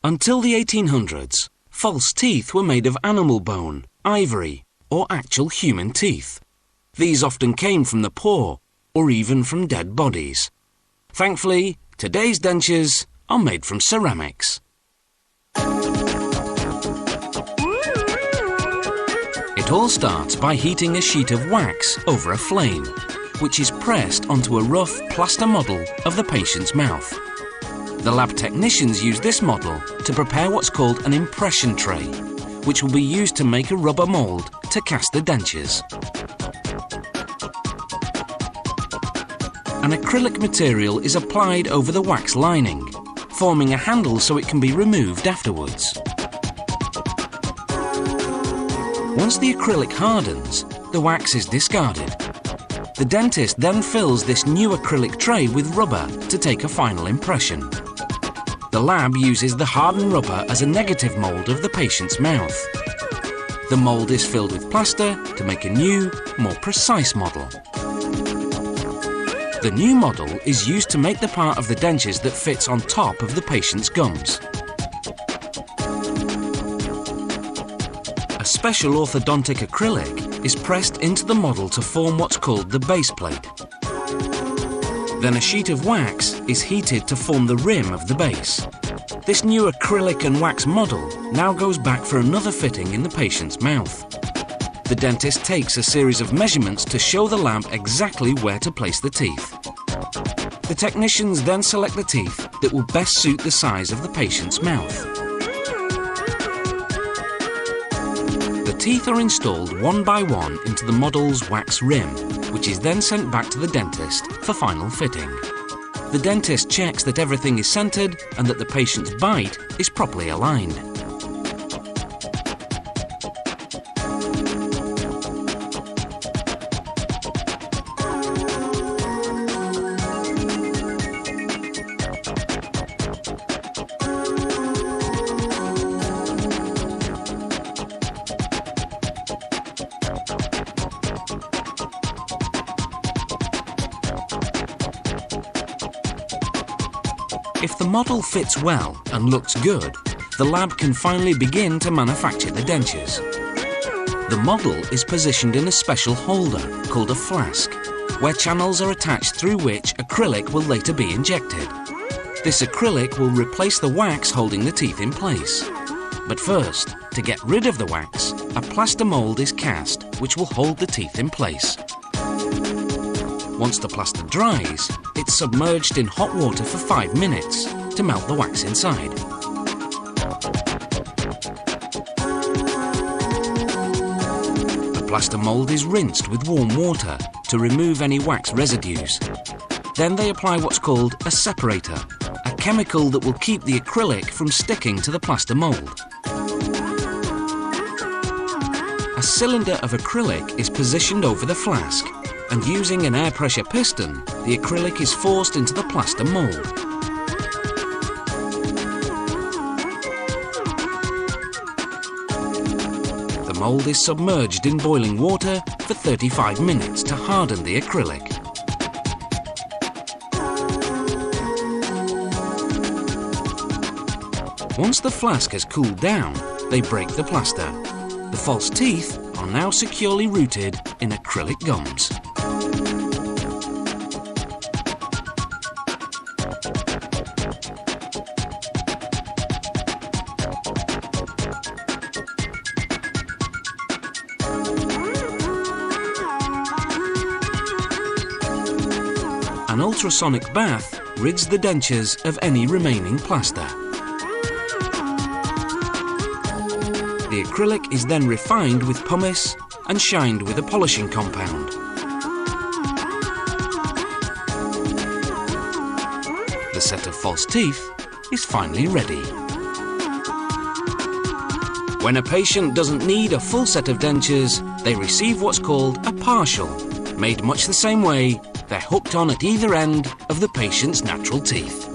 Until the 1800s, false teeth were made of animal bone, ivory, or actual human teeth. These often came from the poor, or even from dead bodies. Thankfully, today's dentures are made from ceramics. It all starts by heating a sheet of wax over a flame, which is pressed onto a rough plaster model of the patient's mouth. The lab technicians use this model to prepare what's called an impression tray, which will be used to make a rubber mould to cast the dentures. An acrylic material is applied over the wax lining, forming a handle so it can be removed afterwards. Once the acrylic hardens, the wax is discarded. The dentist then fills this new acrylic tray with rubber to take a final impression. The lab uses the hardened rubber as a negative mould of the patient's mouth. The mould is filled with plaster to make a new, more precise model. The new model is used to make the part of the dentures that fits on top of the patient's gums. A special orthodontic acrylic is pressed into the model to form what's called the base plate. Then a sheet of wax is heated to form the rim of the base. This new acrylic and wax model now goes back for another fitting in the patient's mouth. The dentist takes a series of measurements to show the lab exactly where to place the teeth. The technicians then select the teeth that will best suit the size of the patient's mouth. The teeth are installed one by one into the model's wax rim, which is then sent back to the dentist for final fitting. The dentist checks that everything is centered and that the patient's bite is properly aligned. If the model fits well and looks good, the lab can finally begin to manufacture the dentures. The model is positioned in a special holder called a flask, where channels are attached through which acrylic will later be injected. This acrylic will replace the wax holding the teeth in place. But first, to get rid of the wax, a plaster mould is cast which will hold the teeth in place. Once the plaster dries, it's submerged in hot water for 5 minutes to melt the wax inside. The plaster mould is rinsed with warm water to remove any wax residues. Then they apply what's called a separator, a chemical that will keep the acrylic from sticking to the plaster mould. A cylinder of acrylic is positioned over the flask, and using an air pressure piston, the acrylic is forced into the plaster mould. The mould is submerged in boiling water for 35 minutes to harden the acrylic. Once the flask has cooled down, they break the plaster. The false teeth are now securely rooted in acrylic gums. An ultrasonic bath rids the dentures of any remaining plaster. The acrylic is then refined with pumice and shined with a polishing compound. The set of false teeth is finally ready. When a patient doesn't need a full set of dentures, they receive what's called a partial, made much the same way they're hooked on at either end of the patient's natural teeth.